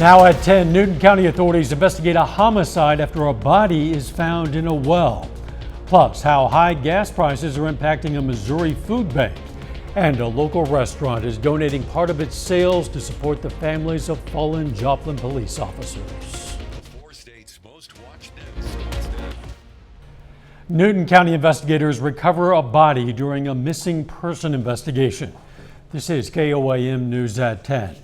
Now at 10, Newton County authorities investigate a homicide after a body is found in a well. Plus, how high gas prices are impacting a Missouri food bank. And a local restaurant is donating part of its sales to support the families of fallen Joplin police officers. 4 states' most watched news. Newton County investigators recover a body during a missing person investigation. This is KOAM News at 10.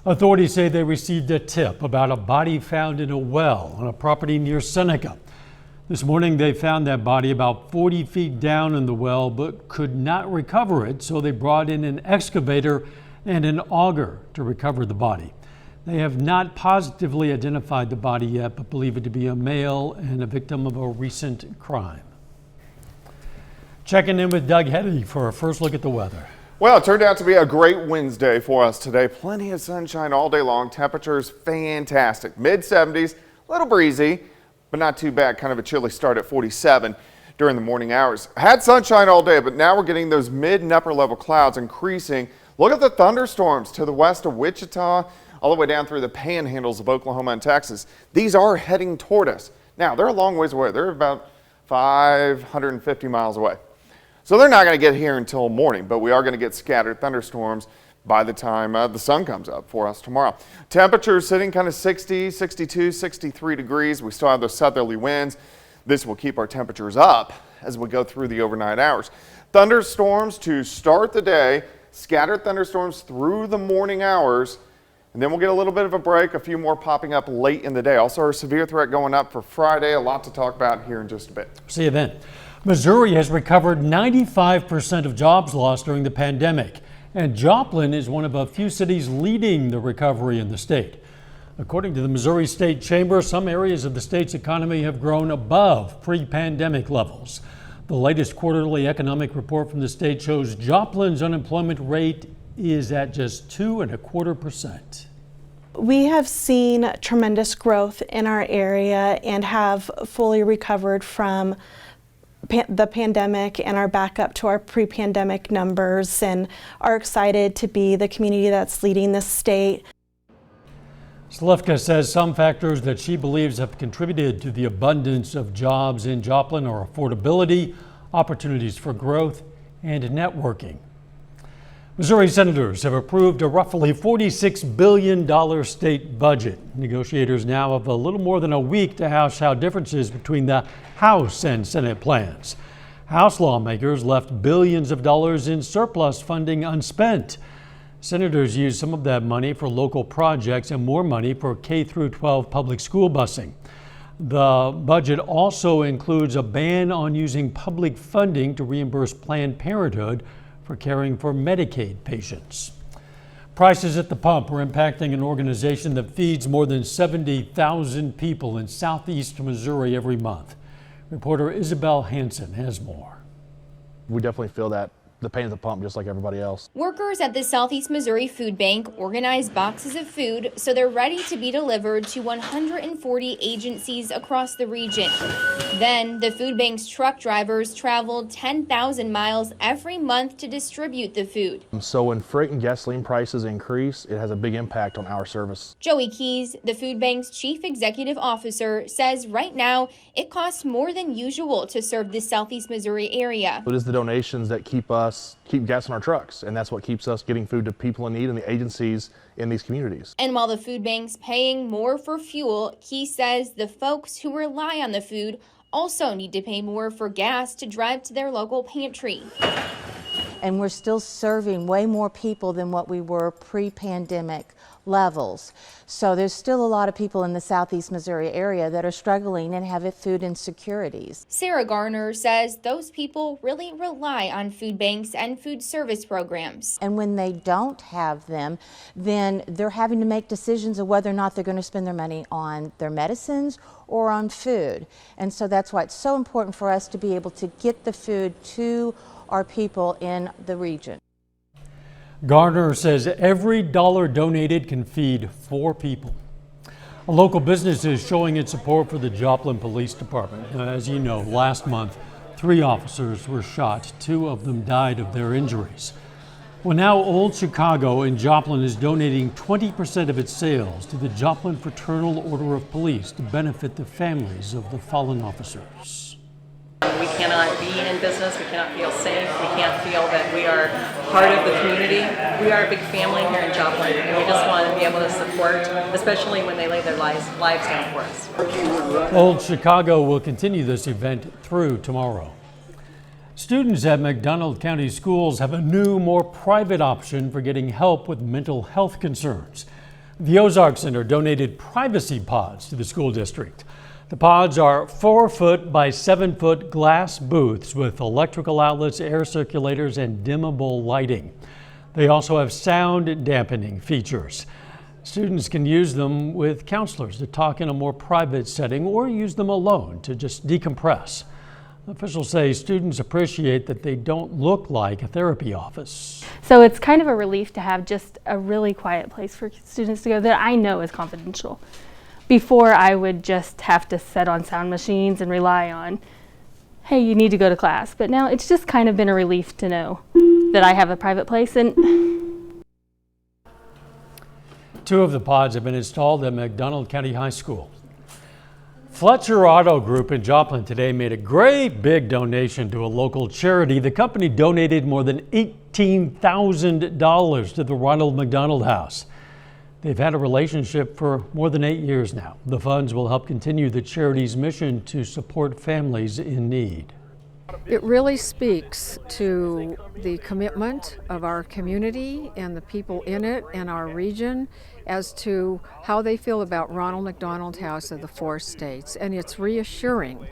Authorities say they received a tip about a body found in a well on a property near Seneca. This morning they found that body about 40 feet down in the well but could not recover it, so they brought in an excavator and an auger to recover the body. They have not positively identified the body yet but believe it to be a male and a victim of a recent crime. Checking in with Doug Heddy for a first look at the weather. Well, it turned out to be a great Wednesday for us today. Plenty of sunshine all day long. Temperatures fantastic. Mid-70s, a little breezy, but not too bad. Kind of a chilly start at 47 during the morning hours. Had sunshine all day, but now we're getting those mid and upper level clouds increasing. Look at the thunderstorms to the west of Wichita, all the way down through the panhandles of Oklahoma and Texas. These are heading toward us. Now, they're a long ways away. They're about 550 miles away. So they're not going to get here until morning, but we are going to get scattered thunderstorms by the time the sun comes up for us tomorrow. Temperatures sitting kind of 60, 62, 63 degrees. We still have those southerly winds. This will keep our temperatures up as we go through the overnight hours. Thunderstorms to start the day, scattered thunderstorms through the morning hours, and then we'll get a little bit of a break, a few more popping up late in the day. Also, our severe threat going up for Friday. A lot to talk about here in just a bit. See you then. Missouri has recovered 95% of jobs lost during the pandemic, and Joplin is one of a few cities leading the recovery in the state. According to the Missouri State Chamber, some areas of the state's economy have grown above pre-pandemic levels. The latest quarterly economic report from the state shows Joplin's unemployment rate is at just 2.25%. We have seen tremendous growth in our area and have fully recovered from the pandemic and are back up to our pre-pandemic numbers and are excited to be the community that's leading the state. Slifka says some factors that she believes have contributed to the abundance of jobs in Joplin are affordability, opportunities for growth, and networking. Missouri senators have approved a roughly $46 billion state budget. Negotiators now have a little more than a week to hash out differences between the House and Senate plans. House lawmakers left billions of dollars in surplus funding unspent. Senators used some of that money for local projects and more money for K-12 public school busing. The budget also includes a ban on using public funding to reimburse Planned Parenthood for caring for Medicaid patients. Prices at the pump are impacting an organization that feeds more than 70,000 people in southeast Missouri every month. Reporter Isabel Hansen has more. We definitely feel that the pain at the pump just like everybody else. Workers at the Southeast Missouri Food Bank organize boxes of food so they're ready to be delivered to 140 agencies across the region. Then the food bank's truck drivers travel 10,000 miles every month to distribute the food. So when freight and gasoline prices increase, it has a big impact on our service. Joey Keys, the food bank's chief executive officer, says right now it costs more than usual to serve the Southeast Missouri area. It is the donations that keep gas in our trucks, and that's what keeps us getting food to people in need and the agencies in these communities. And while the food bank's paying more for fuel, Keys says the folks who rely on the food also need to pay more for gas to drive to their local pantry. And we're still serving way more people than what we were pre-pandemic levels. So there's still a lot of people in the Southeast Missouri area that are struggling and have food insecurities. Sarah Garner says those people really rely on food banks and food service programs. And when they don't have them, then they're having to make decisions of whether or not they're going to spend their money on their medicines or on food. And so that's why it's so important for us to be able to get the food to our people in the region. Garner says every dollar donated can feed 4 people. A local business is showing its support for the Joplin Police Department. As you know, last month, 3 officers were shot. 2 of them died of their injuries. Well, now Old Chicago in Joplin is donating 20% of its sales to the Joplin Fraternal Order of Police to benefit the families of the fallen officers. We cannot be in business, we cannot feel safe, we can't feel that we are part of the community. We are a big family here in Joplin, and we just want to be able to support, especially when they lay their lives down for us. Old Chicago will continue this event through tomorrow. Students at Mcdonald County Schools have a new, more private option for getting help with mental health concerns. The Ozark Center donated privacy pods to the school district. The pods are 4-foot by 7-foot glass booths with electrical outlets, air circulators, and dimmable lighting. They also have sound dampening features. Students can use them with counselors to talk in a more private setting or use them alone to just decompress. Officials say students appreciate that they don't look like a therapy office. So it's kind of a relief to have just a really quiet place for students to go that I know is confidential. Before, I would just have to sit on sound machines and rely on, hey, you need to go to class. But now it's just kind of been a relief to know that I have a private place. And 2 of the pods have been installed at McDonald County High School. Fletcher Auto Group in Joplin today made a great big donation to a local charity. The company donated more than $18,000 to the Ronald McDonald House. They've had a relationship for more than 8 years now. The funds will help continue the charity's mission to support families in need. It really speaks to the commitment of our community and the people in it and our region as to how they feel about Ronald McDonald House of the 4 states. And it's reassuring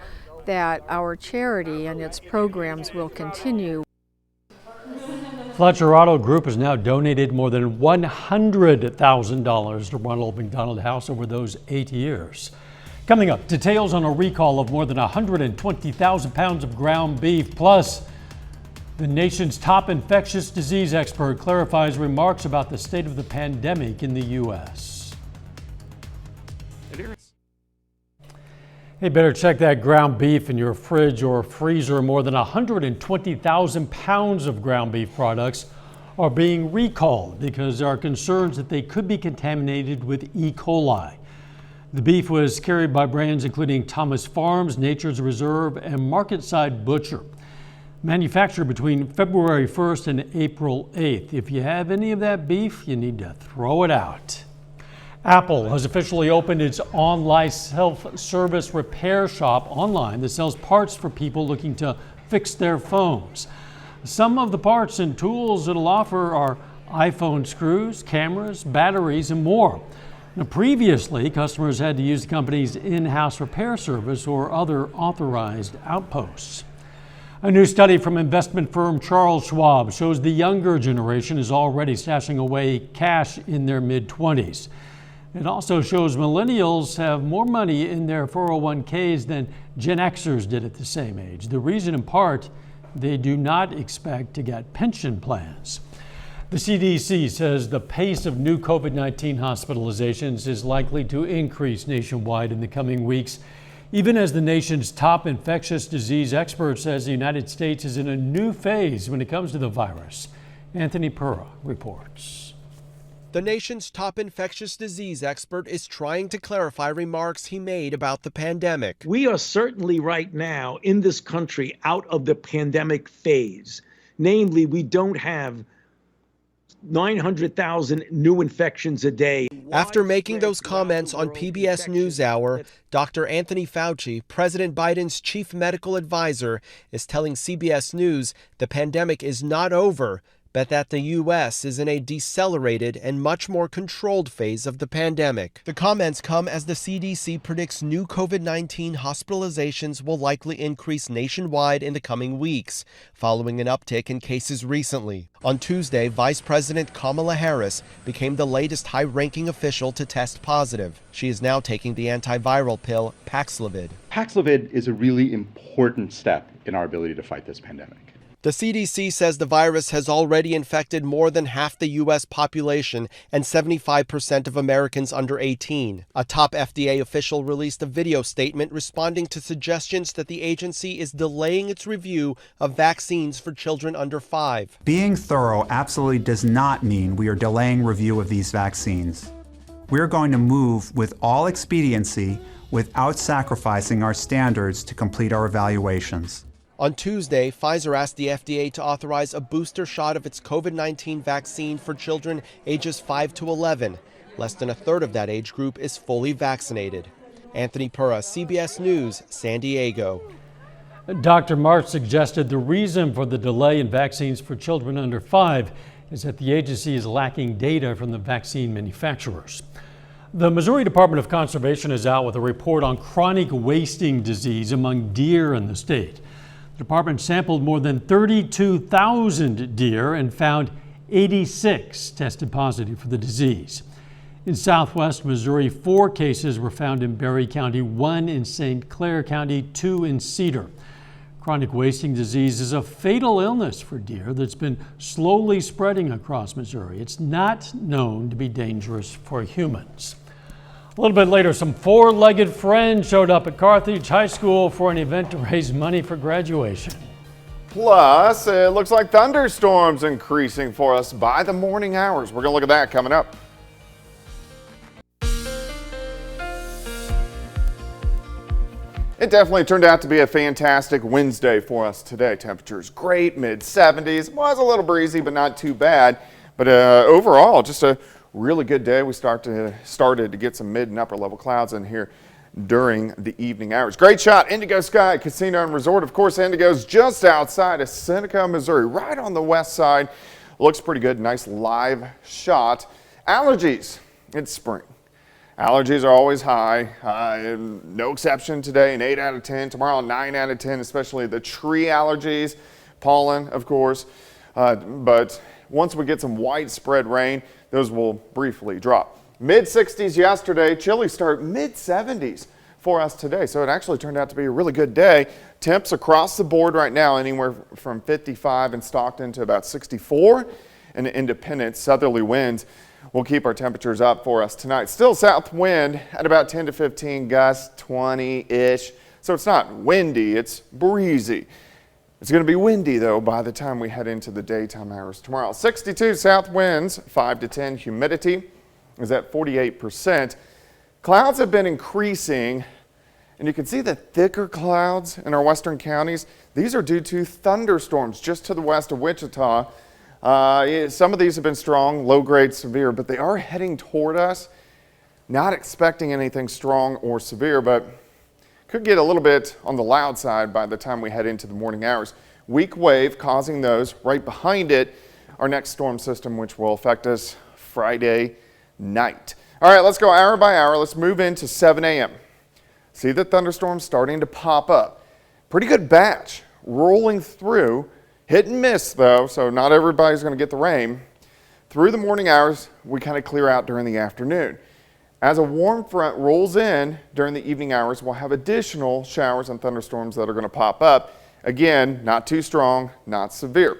that our charity and its programs will continue. Fletcher Auto Group has now donated more than $100,000 to Ronald McDonald House over those 8 years. Coming up, details on a recall of more than 120,000 pounds of ground beef, plus the nation's top infectious disease expert clarifies remarks about the state of the pandemic in the U.S. Hey, better check that ground beef in your fridge or freezer. More than 120,000 pounds of ground beef products are being recalled because there are concerns that they could be contaminated with E. coli. The beef was carried by brands including Thomas Farms, Nature's Reserve, and Market Side Butcher. Manufactured between February 1st and April 8th. If you have any of that beef, you need to throw it out. Apple has officially opened its online self-service repair shop online that sells parts for people looking to fix their phones. Some of the parts and tools it'll offer are iPhone screws, cameras, batteries, and more. Now, previously, customers had to use the company's in-house repair service or other authorized outposts. A new study from investment firm Charles Schwab shows the younger generation is already stashing away cash in their mid-20s. It also shows millennials have more money in their 401ks than Gen Xers did at the same age. The reason, in part, they do not expect to get pension plans. The CDC says the pace of new COVID-19 hospitalizations is likely to increase nationwide in the coming weeks, even as the nation's top infectious disease expert says the United States is in a new phase when it comes to the virus. Anthony Pura reports. The nation's top infectious disease expert is trying to clarify remarks he made about the pandemic. We are certainly right now in this country out of the pandemic phase. Namely, we don't have 900,000 new infections a day. After making those comments on PBS NewsHour, Dr. Anthony Fauci, President Biden's chief medical advisor, is telling CBS News the pandemic is not over, but that the U.S. is in a decelerated and much more controlled phase of the pandemic. The comments come as the CDC predicts new COVID-19 hospitalizations will likely increase nationwide in the coming weeks, following an uptick in cases recently. On Tuesday, Vice President Kamala Harris became the latest high-ranking official to test positive. She is now taking the antiviral pill Paxlovid. Paxlovid is a really important step in our ability to fight this pandemic. The CDC says the virus has already infected more than half the U.S. population and 75% of Americans under 18. A top FDA official released a video statement responding to suggestions that the agency is delaying its review of vaccines for children under 5. Being thorough absolutely does not mean we are delaying review of these vaccines. We're going to move with all expediency without sacrificing our standards to complete our evaluations. On Tuesday, Pfizer asked the FDA to authorize a booster shot of its COVID-19 vaccine for children ages 5 to 11. Less than a third of that age group is fully vaccinated. Anthony Pura, CBS News, San Diego. Dr. March suggested the reason for the delay in vaccines for children under 5 is that the agency is lacking data from the vaccine manufacturers. The Missouri Department of Conservation is out with a report on chronic wasting disease among deer in the state. The department sampled more than 32,000 deer and found 86 tested positive for the disease. In southwest Missouri, 4 cases were found in Berry County, 1 in St. Clair County, 2 in Cedar. Chronic wasting disease is a fatal illness for deer that's been slowly spreading across Missouri. It's not known to be dangerous for humans. A little bit later, some 4-legged friends showed up at Carthage High School for an event to raise money for graduation. Plus, it looks like thunderstorms increasing for us by the morning hours. We're going to look at that coming up. It definitely turned out to be a fantastic Wednesday for us today. Temperatures great, mid-70s. Was a little breezy, but not too bad. But overall, just a really good day. We started to get some mid and upper level clouds in here during the evening hours. Great shot, Indigo Sky Casino and Resort. Of course, Indigo's just outside of Seneca, Missouri, right on the west side. Looks pretty good, nice live shot. Allergies, it's spring. Allergies are always high, no exception today, an 8 out of 10. Tomorrow, 9 out of 10, especially the tree allergies, pollen, of course. But once we get some widespread rain, those will briefly drop. Mid-60s yesterday, chilly start mid-70s for us today. So it actually turned out to be a really good day. Temps across the board right now, anywhere from 55 in Stockton to about 64. And independent southerly winds will keep our temperatures up for us tonight. Still south wind at about 10 to 15 gusts, 20-ish. So it's not windy, it's breezy. It's going to be windy, though, by the time we head into the daytime hours tomorrow. 62 south winds, 5 to 10. Humidity is at 48%. Clouds have been increasing, and you can see the thicker clouds in our western counties. These are due to thunderstorms just to the west of Wichita. Some of these have been strong, low-grade, severe, but they are heading toward us. Not expecting anything strong or severe, but could get a little bit on the loud side by the time we head into the morning hours. Weak wave causing those. Right behind it, our next storm system, which will affect us Friday night. All right, let's go hour by hour. Let's move into 7 a.m. See the thunderstorms starting to pop up. Pretty good batch rolling through. Hit and miss, though, so not everybody's going to get the rain. Through the morning hours, we kind of clear out during the afternoon. As a warm front rolls in during the evening hours, we'll have additional showers and thunderstorms that are going to pop up. Again, not too strong, not severe.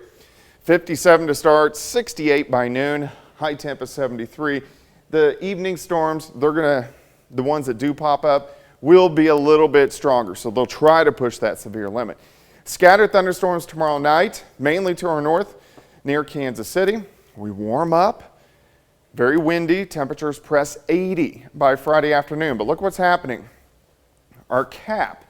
57 to start, 68 by noon, high temp is 73. The evening storms, the ones that do pop up, will be a little bit stronger, so they'll try to push that severe limit. Scattered thunderstorms tomorrow night, mainly to our north near Kansas City. We warm up. Very windy, temperatures press 80 by Friday afternoon. But look what's happening. Our cap,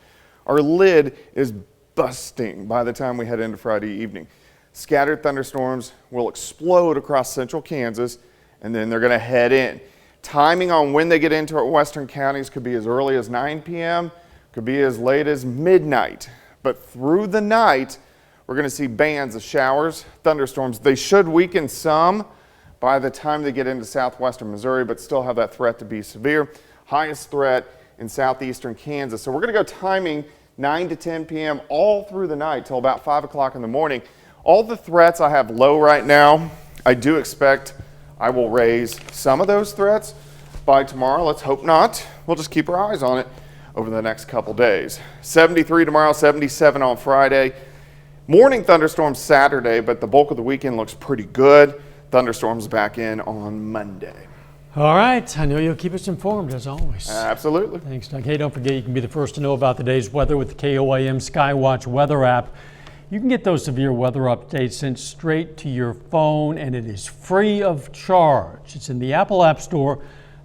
our lid is busting by the time we head into Friday evening. Scattered thunderstorms will explode across central Kansas, and then they're going to head in. Timing on when they get into our western counties could be as early as 9 p.m., could be as late as midnight. But through the night, we're going to see bands of showers, thunderstorms. They should weaken some by the time they get into southwestern Missouri, but still have that threat to be severe. Highest threat in southeastern Kansas. So we're going to go timing 9 to 10 p.m. all through the night till about 5 o'clock in the morning. All the threats I have low right now. I do expect I will raise some of those threats by tomorrow. Let's hope not. We'll just keep our eyes on it over the next couple days. 73 tomorrow, 77 on Friday. Morning thunderstorms Saturday, but the bulk of the weekend looks pretty good. Thunderstorms back in on Monday. All right, I know you'll keep us informed as always. Absolutely. Thanks, Doug. Hey, don't forget you can be the first to know about the day's weather with the Koam Skywatch weather app. You can get those severe weather updates sent straight to your phone, and it is free of charge. It's in the Apple App Store,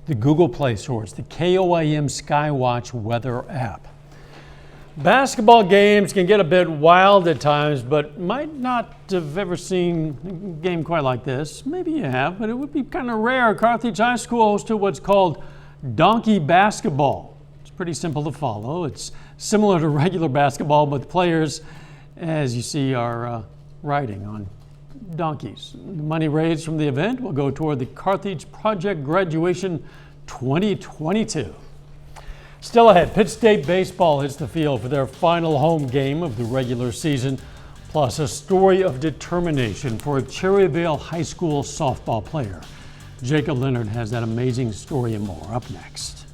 the Google Play Store. It's the Koam Skywatch weather app. Basketball games can get a bit wild at times, but might not have ever seen a game quite like this. Maybe you have, but it would be kind of rare. Carthage High School hosted what's called donkey basketball. It's pretty simple to follow. It's similar to regular basketball, but the players, as you see, are riding on donkeys. The money raised from the event will go toward the Carthage Project Graduation 2022. Still ahead, Pitt State baseball hits the field for their final home game of the regular season, plus a story of determination for a Cherryvale High School softball player. Jacob Leonard has that amazing story and more up next.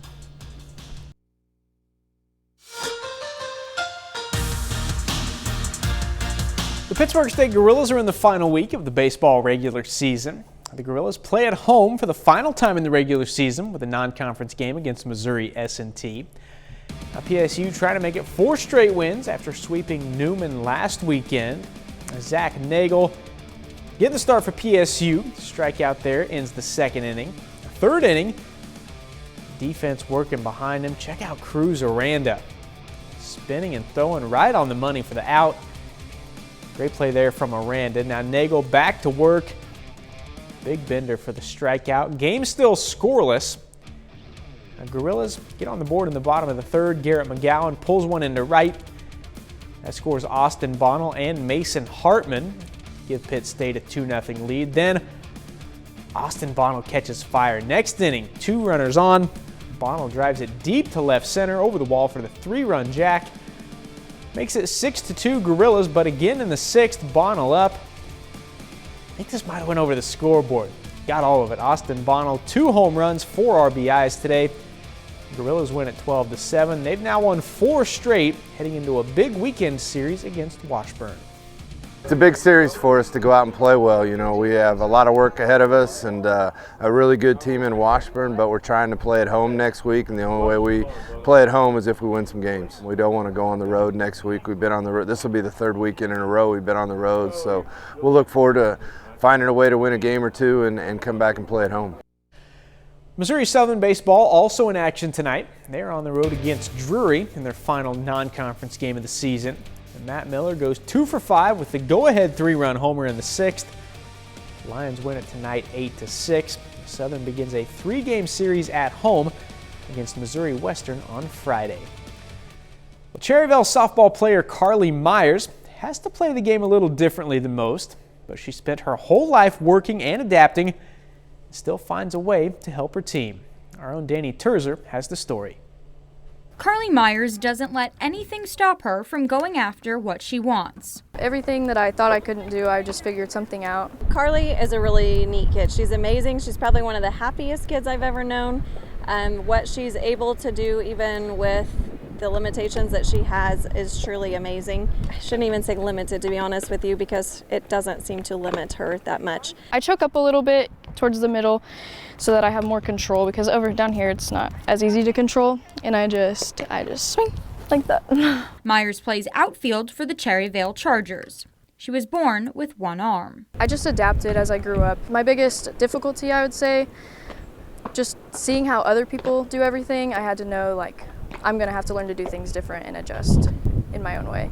The Pittsburgh State Gorillas are in the final week of the baseball regular season. The Gorillas play at home for the final time in the regular season with a non-conference game against Missouri S&T. Now, PSU trying to make it 4 straight wins after sweeping Newman last weekend. Zach Nagel getting the start for PSU. Strikeout there ends the second inning. Third inning, defense working behind him. Check out Cruz Aranda. Spinning and throwing right on the money for the out. Great play there from Aranda. Now Nagel back to work. Big bender for the strikeout. Game still scoreless. Now, Gorillas get on the board in the bottom of the third. Garrett McGowan pulls one into right. That scores Austin Bonnell and Mason Hartman. Give Pitt State a 2-0 lead. Then Austin Bonnell catches fire. Next inning, 2 runners on. Bonnell drives it deep to left center over the wall for the 3-run jack. Makes it 6-2 Gorillas, but again in the 6th, Bonnell up. I think this might have went over the scoreboard. Got all of it. Austin Bonnell, 2 home runs, 4 RBIs today. Gorillas win at 12-7. They've now won 4 straight, heading into a big weekend series against Washburn. It's a big series for us to go out and play well. You know, we have a lot of work ahead of us and a really good team in Washburn, but we're trying to play at home next week, and the only way we play at home is if we win some games. We don't want to go on the road next week. We've been on the road. This will be the 3rd weekend in a row we've been on the road, so we'll look forward to finding a way to win a game or 2 and come back and play at home. Missouri Southern baseball also in action tonight. They're on the road against Drury in their final non-conference game of the season. And Matt Miller goes 2 for 5 with the go-ahead 3-run homer in the 6th. Lions win it tonight 8-6. Southern begins a 3-game series at home against Missouri Western on Friday. Well, Cherryvale softball player Carly Myers has to play the game a little differently than most, but she spent her whole life working and adapting and still finds a way to help her team. Our own Danny Terzer has the story. Carly Myers doesn't let anything stop her from going after what she wants. Everything that I thought I couldn't do, I just figured something out. Carly is a really neat kid. She's amazing. She's probably one of the happiest kids I've ever known. What she's able to do, even with the limitations that she has, is truly amazing. I shouldn't even say limited, to be honest with you, because it doesn't seem to limit her that much. I choke up a little bit towards the middle so that I have more control, because over down here it's not as easy to control, and I just swing like that. Myers plays outfield for the Cherryvale Chargers. She was born with one arm. I just adapted as I grew up. My biggest difficulty, I would say, just seeing how other people do everything. I had to know, like, I'm gonna have to learn to do things different and adjust in my own way.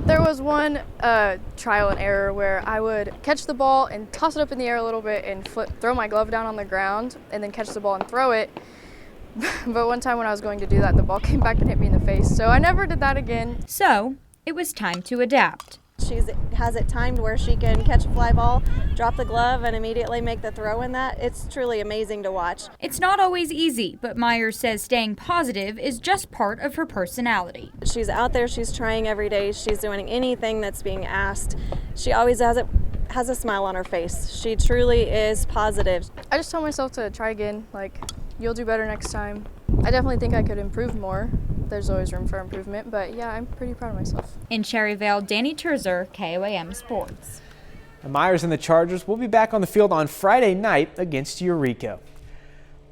There was one trial and error where I would catch the ball and toss it up in the air a little bit and throw my glove down on the ground and then catch the ball and throw it. But one time when I was going to do that, the ball came back and hit me in the face. So I never did that again. So it was time to adapt. She has it timed where she can catch a fly ball, drop the glove, and immediately make the throw in that. It's truly amazing to watch. It's not always easy, but Myers says staying positive is just part of her personality. She's out there, she's trying every day, she's doing anything that's being asked. She always has a smile on her face. She truly is positive. I just tell myself to try again, like, you'll do better next time. I definitely think I could improve more, there's always room for improvement, but yeah, I'm pretty proud of myself. In Cherryvale, Danny Terzer, KOAM Sports. The Myers and the Chargers will be back on the field on Friday night against Eureka.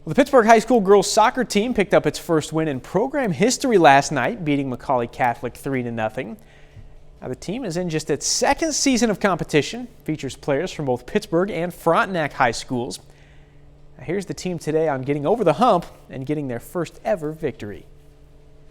Well, the Pittsburgh High School girls soccer team picked up its first win in program history last night, beating Macaulay Catholic 3-0. Now, the team is in just its second season of competition, features players from both Pittsburgh and Frontenac high schools. Now, here's the team today on getting over the hump and getting their first ever victory.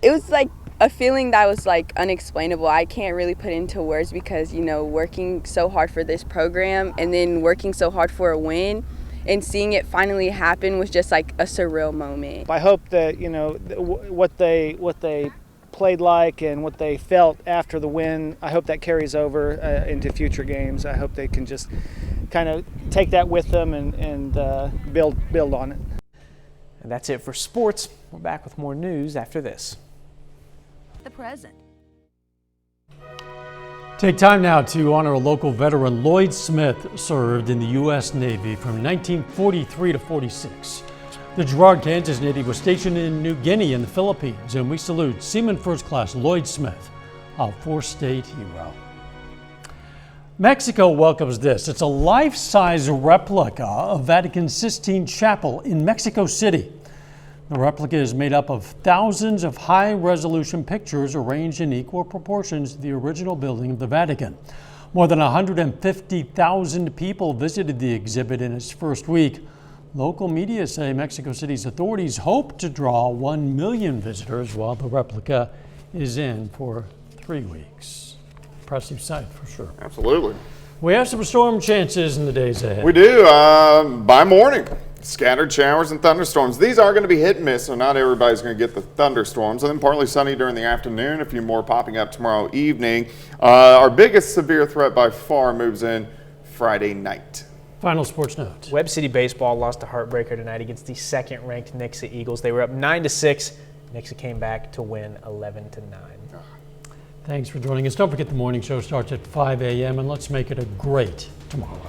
It was like a feeling that was like unexplainable. I can't really put into words because, you know, working so hard for this program and then working so hard for a win and seeing it finally happen was just like a surreal moment. I hope that, you know, what they played like and what they felt after the win, I hope that carries over into future games. I hope they can just kind of take that with them and build on it. And that's it for sports. We're back with more news after this. The present. Take time now to honor a local veteran. Lloyd Smith served in the U.S. Navy from 1943 to 46. The Girard, Kansas native was stationed in New Guinea in the Philippines, and we salute Seaman First Class Lloyd Smith, a four-state hero. Mexico welcomes this. It's a life-size replica of Vatican's Sistine Chapel in Mexico City. The replica is made up of thousands of high-resolution pictures arranged in equal proportions to the original building of the Vatican. More than 150,000 people visited the exhibit in its first week. Local media say Mexico City's authorities hope to draw 1 million visitors while the replica is in for 3 weeks. Impressive sight for sure. Absolutely. We have some storm chances in the days ahead. We do, by morning. Scattered showers and thunderstorms. These are going to be hit and miss, so not everybody's going to get the thunderstorms. And then partly sunny during the afternoon, a few more popping up tomorrow evening. Our biggest severe threat by far moves in Friday night. Final sports note. Webb City Baseball lost a heartbreaker tonight against the second-ranked Nixa Eagles. They were up 9-6. Nixa came back to win 11-9. Thanks for joining us. Don't forget the morning show starts at 5 a.m. and let's make it a great tomorrow.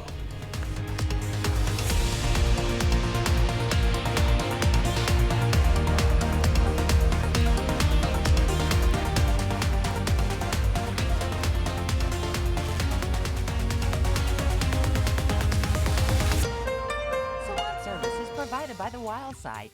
Salon service is provided by the Wild Side.